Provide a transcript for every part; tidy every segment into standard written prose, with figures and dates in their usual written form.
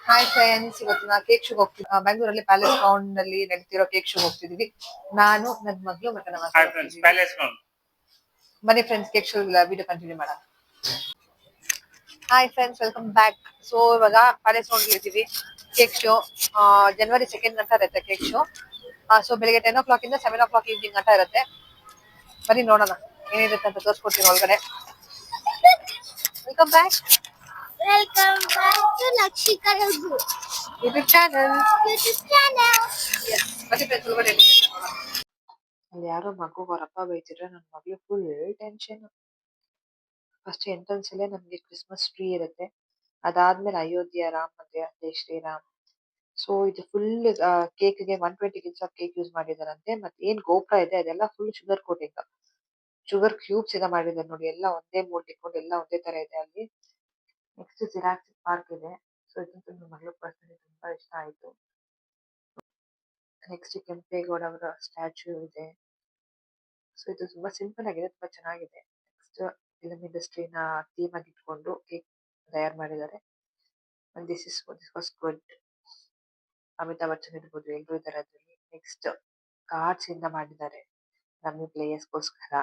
Hi friends, ಇವತ್ತು ನಾ cake ಶೋಗೆ ಹೋಗ್ತೀವಿ. ಬೆಂಗಳೂರಲ್ಲಿ ಪ್ಯಾಲೇಸ್ ಗ್ರೌಂಡ್ ನಲ್ಲಿ ನಡೀತಿರೋ ಕೇಕ್ ಶೋಗೆ ಹೋಗ್ತಿದೀವಿ. ನಾನು, ನನ್ನ ಮಗಳು ಮತ್ತೆ ನಮ್ಮ Hi ಅಕ್ಕ friends, ಹೋಗ್ತಿದೀವಿ. Palace Ground. ಬನ್ನಿ friends, cake show video continue ಮಾಡೋಣ. Hi friends, welcome back. So ಇವಾಗ ಪ್ಯಾಲೇಸ್ ಗ್ರೌಂಡ್ ಇರ್ತೀವಿ. ಕೇಕ್ ಶೋ ಜನವರಿ 2 ಗಂಟ ಇರುತ್ತೆ ಕೇಕ್ ಶೋ. ಸೊ ಬೆಳಿಗ್ಗೆ 10 o'clock ಇಂದ 7 o'clock ಈವ್ನಿಂಗ್ ಗಂಟ ಇರುತ್ತೆ. ಬನ್ನಿ ನೋಡೋಣ ಏನಿರುತ್ತೆ ಅಂತ ತೋರಿಸ್ಕೊಡ್ತೀನಿ ಒಳಗಡೆ. Welcome back. Welcome back to Lakshika Raghu YouTube channel. YouTube channel. ಬನ್ನಿ ಫ್ರೆಂಡ್ಸ್, ಒಳಗಡೆ ಏನಿರುತ್ತೆ ನೋಡೋಣ. ಅಲ್ಲಿ ಯಾರೋ ಮಗು ಅವರಪ್ಪ ಬೈತಿದ್ರೆ ನನ್ನ ಮಗಳು ಫುಲ್ ಟೆನ್ಷನ್. ಫಸ್ಟ್ ಎಂಟ್ರೆನ್ಸ್ ಅಲ್ಲೇ ನಮ್ಗೆ ಕ್ರಿಸ್ಮಸ್ ಟ್ರೀ ಇರುತ್ತೆ. ಅದಾದ್ಮೇಲೆ ಅಯೋಧ್ಯೆ ರಾಮ್ ಮತ್ತೆ ಜೈ ಶ್ರೀರಾಮ್. ಸೊ ಇದು ಫುಲ್ ಕೇಕ್ಗೆ 120 ಗಿಲ್ಸ್ ಆಫ್ ಕೇಕ್ ಯೂಸ್ ಮಾಡಿದಾರಂತೆ. ಮತ್ತೆ ಏನ್ ಗೋಪುರ ಇದೆ ಅದೆಲ್ಲ full sugar coating, sugar cubes ಇಂದ ಮಾಡಿದ್ದಾರೆ ನೋಡಿ. ಎಲ್ಲ ಒಂದೇ ಮೋಲ್ಡ್ ಇಟ್ಕೊಂಡು ಎಲ್ಲ ಒಂದೇ ತರ ಇದೆ ಅಲ್ಲಿ. ನೆಕ್ಸ್ಟ್ ಜಿರಾಕ್ಸ್ ಪಾರ್ಕ್ ಇದೆ. ಸೊ ಇದಂತೂ ನನ್ನ ಮಗಳು ಪರ್ಸನಲಿ ತುಂಬಾ ಇಷ್ಟ ಆಯ್ತು. ನೆಕ್ಸ್ಟ್ ಕೆಂಪೇಗೌಡ ಅವರ ಸ್ಟ್ಯಾಚ್ಯೂ ಇದೆ. ಸೊ ಇದು ತುಂಬಾ ಸಿಂಪಲ್ ಆಗಿದೆ, ತುಂಬಾ ಚೆನ್ನಾಗಿದೆ. ನೆಕ್ಸ್ಟ್ ಫಿಲಂ ಇಂಡಸ್ಟ್ರಿನ ಥೀಮ್ ಆಗಿ ಇಟ್ಕೊಂಡು ಕೇಕ್ ತಯಾರು ಮಾಡಿದ್ದಾರೆ. This was good. Amitabh Bachchan ಇರ್ಬೋದು, ಎಲ್ರು ಇದ್ದಾರೆ ಅದ್ರಲ್ಲಿ. ನೆಕ್ಸ್ಟ್ ಕಾರ್ಡ್ಸ್ ಇಂದ ಮಾಡಿದ್ದಾರೆ ರಮ್ಮಿ ಪ್ಲೇಯರ್ಸ್ಗೋಸ್ಕರ.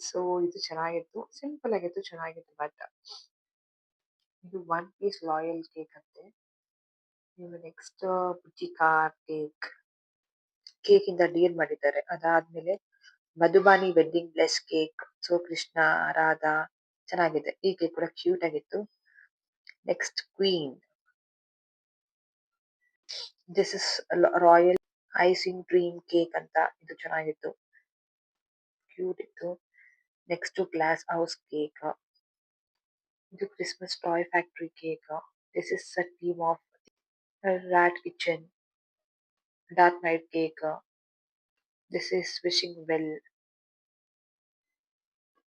ಸೊ ಇದು ಚೆನ್ನಾಗಿತ್ತು, ಸಿಂಪಲ್ ಆಗಿತ್ತು, ಚೆನ್ನಾಗಿತ್ತು. ಬಟ್ ಇದು 1 piece ರಾಯಲ್ ಕೇಕ್ ಅಂತೆ. ನೀವು ನೆಕ್ಸ್ಟ್ ಬುಜ್ಜಿ ಕಾರ್ ಕೇಕ್ ಇಂದ ಡೀಲ್ ಮಾಡಿದ್ದಾರೆ. ಅದಾದ್ಮೇಲೆ Madhubani wedding bless cake. So Krishna Radha ಚೆನ್ನಾಗಿದೆ. ಈ ಕೇಕ್ ಕೂಡ ಕ್ಯೂಟ್ ಆಗಿತ್ತು. Next queen, this is royal icing dream cake ಅಂತ. ಇದು ಚೆನ್ನಾಗಿತ್ತು, ಕ್ಯೂಟ್ ಇತ್ತು. Next glass house cake. ಇದು Christmas toy factory cake. This is a theme of rat kitchen. Dark knight cake. This is wishing well.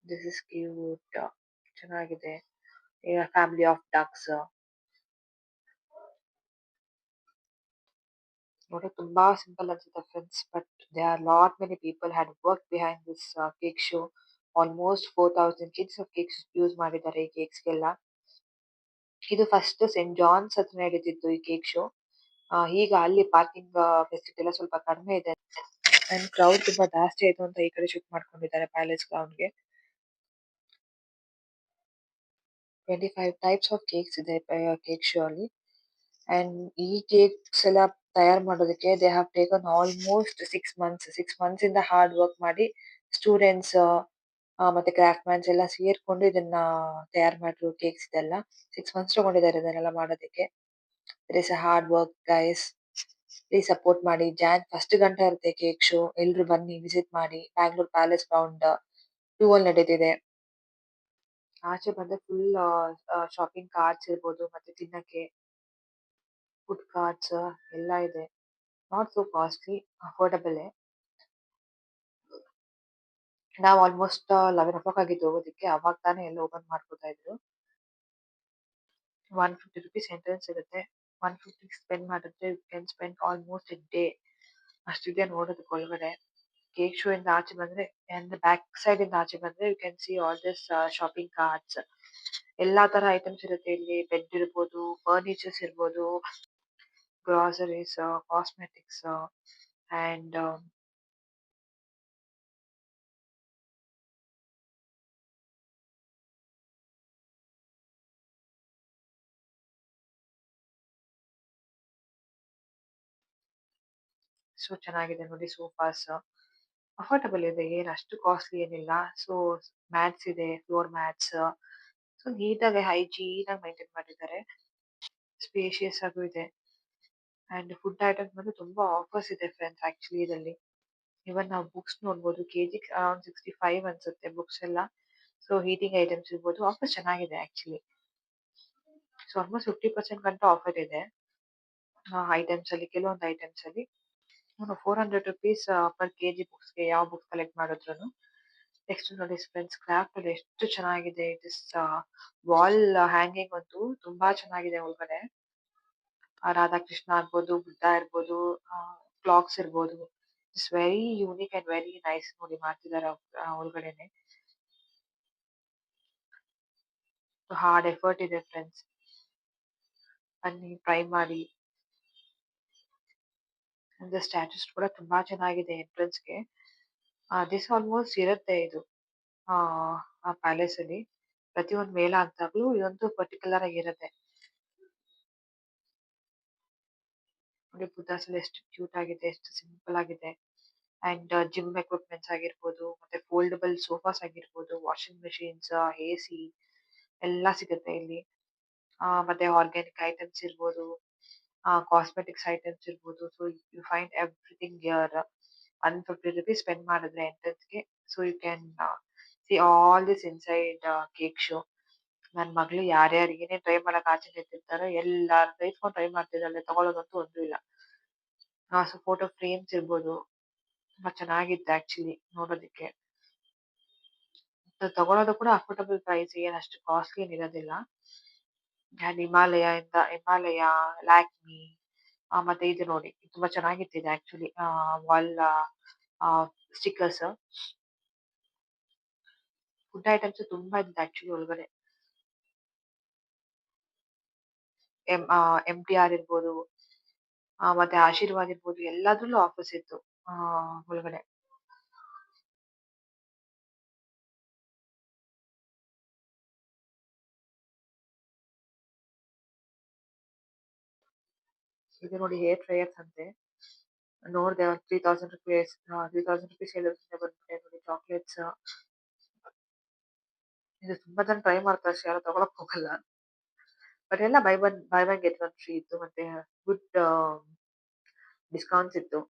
This is cute, ಚೆನ್ನಾಗಿದೆ. Family of ducks. ನೋಡಿ ತುಂಬಾ simple ಅನ್ಸುತ್ತೆ friends, but they are lot many people had work behind this cake show. Almost 4000 kids of cakes use ಮಾಡಿದ್ದಾರೆ ಈ ಕೇಕ್ಸ್ಗೆಲ್ಲ. ಇದು first scent John's ಹತ್ರ ನಡೀತಿತ್ತು ಈ ಕೇಕ್ ಶೋ. ಈಗ ಅಲ್ಲಿ ಪಾರ್ಕಿಂಗ್ ಫೆಸಿಲಿಟಿ ಎಲ್ಲ ಸ್ವಲ್ಪ ಕಡಿಮೆ ಇದೆ ಅಂಡ್ ಕ್ರೌಡ್ ತುಂಬಾ ಜಾಸ್ತಿ ಆಯ್ತು ಅಂತ ಈ ಕಡೆ ಶಿಫ್ಟ್ ಮಾಡ್ಕೊಂಡಿದ್ದಾರೆ ಪ್ಯಾಲೇಸ್ ಗ್ರೌಂಡ್ಗೆ. 25 ಟೈಪ್ಸ್ ಆಫ್ ಕೇಕ್ಸ್ ಇದೆ ಕೇಕ್ ಶೋ ಅಲ್ಲಿ. ಅಂಡ್ ಈ ಕೇಕ್ಸ್ ಎಲ್ಲ ತಯಾರು ಮಾಡೋದಕ್ಕೆ they have taken almost 6 months. 6 months ಇಂದ ಹಾರ್ಡ್ ವರ್ಕ್ ಮಾಡಿ ಸ್ಟೂಡೆಂಟ್ಸ್ ಮತ್ತೆ ಕ್ರಾಫ್ಟ್ ಮ್ಯಾನ್ಸ್ ಎಲ್ಲ ಸೇರ್ಕೊಂಡು ಇದನ್ನ ತಯಾರು ಮಾಡಿರೋ ಕೇಕ್ಸ್ ಇದೆಲ್ಲ. 6 months ತಗೊಂಡಿದ್ದಾರೆ ಇದನ್ನೆಲ್ಲ ಮಾಡೋದಕ್ಕೆ. It is a hard work guys. Please support ಮಾಡಿ. Jan 1 ಗಂಟ ಇರುತ್ತೆ ಕೇಕ್ ಶೋ. ಎಲ್ರು ಬನ್ನಿ, ವಿಸಿಟ್ ಮಾಡಿ. ಬ್ಯಾಂಗ್ಳೂರ್ ಪ್ಯಾಲೇಸ್ ಗ್ರೌಂಡ್ 2 ಅಲ್ಲಿ ನಡೀತಿದೆ. ಆಚೆ ಬಂದ್ರೆ ಫುಲ್ ಶಾಪಿಂಗ್ ಕಾರ್ಟ್ಸ್ ಇರ್ಬೋದು, ಮತ್ತೆ ತಿನ್ನಕ್ಕೆ ಫುಡ್ ಕಾರ್ಟ್ಸ್ ಎಲ್ಲ ಇದೆ. Not so costly, affordable. ನಾವು ಆಲ್ಮೋಸ್ಟ್ 11 o'clock ಆಗಿದ್ದು ಹೋಗೋದಕ್ಕೆ. ಅವಾಗ ತಾನೇ ಎಲ್ಲ ಓಪನ್ ಮಾಡ್ಕೊತಾ ಇದ್ರು. 150 rupees ಎಂಟ್ರೆನ್ಸ್ ಇರುತ್ತೆ. 150 ಸ್ಪೆಂಡ್ ಮಾಡಿದ್ರೆ you can spend almost a day. ಅಷ್ಟಿದೆ ನೋಡೋದಕ್ಕೆ ಒಳಗಡೆ. ಕೇಕ್ ಶೋ ಇಂದ ಆಚೆ ಬಂದ್ರೆ ಅಂಡ್ ಬ್ಯಾಕ್ ಸೈಡ್ ಇಂದ ಆಚೆ ಬಂದ್ರೆ you can see all this shopping carts. ಎಲ್ಲಾ ತರ ಐಟಮ್ಸ್ ಇರುತ್ತೆ ಇಲ್ಲಿ. ಬೆಡ್ ಇರ್ಬೋದು, ಫರ್ನಿಚರ್ಸ್ ಇರ್ಬೋದು, ಗ್ರಾಸರೀಸ್, ಕಾಸ್ಮೆಟಿಕ್ಸ್ ಅಂಡ್ ಸೊ ಚೆನ್ನಾಗಿದೆ ನೋಡಿ. ಸೋಫಾಸ್ ಅಫೋರ್ಡಬಲ್ ಇದೆ, ಏನ್ ಅಷ್ಟು ಕಾಸ್ಟ್ಲಿ ಏನಿಲ್ಲ. ಸೊ ಮ್ಯಾಟ್ಸ್ ಇದೆ, ಫ್ಲೋರ್ ಮ್ಯಾಟ್ಸ್. ಸೊ ನೀಟಾಗಿ ಹೈಜೀನ್ ಆಗಿ ಮೈಂಟೈನ್ ಮಾಡಿದ್ದಾರೆ. ಸ್ಪೇಷಿಯಸ್ ಆಗೂ ಇದೆ. ಅಂಡ್ ಫುಡ್ ಐಟಮ್ಸ್ ಬಂದು ತುಂಬಾ ಆಫರ್ಸ್ ಇದೆ ಫ್ರೆಂಡ್ಸ್ ಆಕ್ಚುಲಿ ಇದರಲ್ಲಿ. ಇವನ್ ನಾವು ಬುಕ್ಸ್ ನೋಡ್ಬೋದು. ಕೆಜಿ ಅರೌಂಡ್ 65 ಅನ್ಸುತ್ತೆ ಬುಕ್ಸ್ ಎಲ್ಲ. ಸೊ ಹೀಟಿಂಗ್ ಐಟಮ್ಸ್ ಇರ್ಬೋದು. ಆಫರ್ ಚೆನ್ನಾಗಿದೆ ಆಕ್ಚುಲಿ. ಸೊ ಆಲ್ಮೋಸ್ಟ್ 50% ಗಂಟ ಆಫರ್ ಇದೆ ಐಟಮ್ಸ್ ಅಲ್ಲಿ, ಕೆಲವೊಂದು ಐಟಮ್ಸ್ ಅಲ್ಲಿ. 400 rupees ಪರ್ ಕೆಜಿ ಬುಕ್ಸ್ಗೆ, ಯಾವ ಬುಕ್ಸ್ ಕಲೆಕ್ಟ್ ಮಾಡಿದ್ರು. ನೆಕ್ಸ್ಟ್ ನೋಡಿ ಫ್ರೆಂಡ್ಸ್, ಕ್ರಾಫ್ಟ್ ಅಲ್ಲಿ ಎಷ್ಟು ಚೆನ್ನಾಗಿದೆ. ಇಟ್ ಇಸ್ ವಾಲ್ ಹ್ಯಾಂಗಿಂಗ್ ಅಂತೂ ತುಂಬಾ ಚೆನ್ನಾಗಿದೆ. ಒಳಗಡೆ ರಾಧಾಕೃಷ್ಣ ಇರ್ಬೋದು, ಬುದ್ಧ ಇರ್ಬೋದು, ಕ್ಲಾಕ್ಸ್ ಇರ್ಬೋದು. It's very unique and very nice ನೋಡಿ ಮಾಡ್ತಿದ್ದಾರೆ ಒಳಗಡೆನೆ. ಹಾರ್ಡ್ ಎಫರ್ಟ್ ಇದೆ ಫ್ರೆಂಡ್ಸ್. ಬನ್ನಿ ಟ್ರೈ ಮಾಡಿ. ಅಂದ್ರೆ ಸ್ಟ್ಯಾಟಸ್ ಕೂಡ ತುಂಬಾ ಚೆನ್ನಾಗಿದೆ ಎಂಟ್ರೆನ್ಸ್‌ಗೆ. ದಿಸ್ ಆಲ್ಮೋಸ್ಟ್ ಇರುತ್ತೆ ಇದು ಆ ಆ ಪ್ಯಾಲೇಸ್ ಅಲ್ಲಿ. ಪ್ರತಿಯೊಂದು ಮೇಳ ಅಂತಾಗ್ಲೂ ಇದೊಂದು ಪರ್ಟಿಕ್ಯುಲರ್ ಆಗಿರುತ್ತೆ. ನೋಡಿ ಬುದ್ಧಾಸ್ ಎಲ್ಲ ಎಷ್ಟು ಕ್ಯೂಟ್ ಆಗಿದೆ, ಎಷ್ಟು ಸಿಂಪಲ್ ಆಗಿದೆ. ಅಂಡ್ ಜಿಮ್ ಎಕ್ವಿಪ್ಮೆಂಟ್ಸ್ ಆಗಿರ್ಬೋದು, ಮತ್ತೆ ಫೋಲ್ಡಬಲ್ ಸೋಫಾಸ್ ಆಗಿರ್ಬೋದು, ವಾಷಿಂಗ್ ಮೆಷಿನ್ಸ್, ಎಸಿ ಎಲ್ಲ ಸಿಗುತ್ತೆ ಇಲ್ಲಿ. ಮತ್ತೆ ಆರ್ಗ್ಯಾನಿಕ್ ಐಟಮ್ಸ್ ಇರ್ಬೋದು, ಕಾಸ್ಮೆಟಿಕ್ಸ್ ಐಟಮ್ಸ್ ಇರ್ಬೋದು. So you find everything here. ₹150 spend ಮಾಡಿದ್ರೆ ಎಂಟ್ರೆನ್ಸ್‌ಗೆ. So you can see all this inside cake show. ನನ್ ಮಗಳು ಯಾರ್ಯಾರು ಏನೇನ್ ಟ್ರೈ ಮಾಡಕ್ ಆಸೆ ಇಟ್ಟಿರ್ತಾರೋ ಎಲ್ಲಾರ್ದು ಇಸ್ಕೊಂಡ್ ಟ್ರೈ ಮಾಡ್ತಿದ್ದಾಳೆ. ತಗೊಳೋದಂತೂ ಒಂದೂ ಇಲ್ಲ. ಸೊ ಫೋಟೋ ಫ್ರೇಮ್ಸ್ ಇರ್ಬೋದು. ತುಂಬಾ ಚೆನ್ನಾಗಿತ್ತು ಆಕ್ಚುಲಿ ನೋಡೋದಕ್ಕೆ. ತಗೊಳೋದು ಕೂಡ ಅಫೋರ್ಡಬಲ್ ಪ್ರೈಸ್, ಏನ್ ಅಷ್ಟು ಕಾಸ್ಟ್ಲಿ ಏನ್ ಇರೋದಿಲ್ಲ. ಅಂಡ್ ಹಿಮಾಲಯ, ಲ್ಯಾಕ್ಮಿ, ಮತ್ತೆ ಇದು ನೋಡಿ ತುಂಬಾ ಚೆನ್ನಾಗಿತ್ತು ಇದು actually wall stickers. Food items ತುಂಬಾ ಇತ್ತು ಆಕ್ಚುಲಿ ಒಳಗಡೆ. MTR ಇರ್ಬೋದು, ಮತ್ತೆ ಆಶೀರ್ವಾದ್ ಇರ್ಬೋದು, ಎಲ್ಲದ್ರಲ್ಲೂ ಆಫರ್ಸ್ ಇತ್ತು ಆ ಒಳಗಡೆ. ಇದು ನೋಡಿ ಹೇರ್ ಡ್ರೈಯರ್ಸ್ ಅಂತೆ. ನೋಡ್ದೆ ಒಂದು ₹3000 ₹3000 ಹೇಳೋದ್ರಿಂದ ಬಂದ್ಬಿಟ್ಟೆ ನೋಡಿ ಚಾಕ್ಲೇಟ್ಸ್. ಇದು ತುಂಬಾ ಜನ ಟ್ರೈ ಮಾಡ್ತಾರೆ ಅಷ್ಟೇ, ಯಾರು ತಗೊಳಕ್ ಹೋಗಲ್ಲ. ಬಟ್ ಎಲ್ಲ by one get one free ಇತ್ತು. ಮತ್ತೆ ಗುಡ್ ಡಿಸ್ಕೌಂಟ್ಸ್ ಇತ್ತು.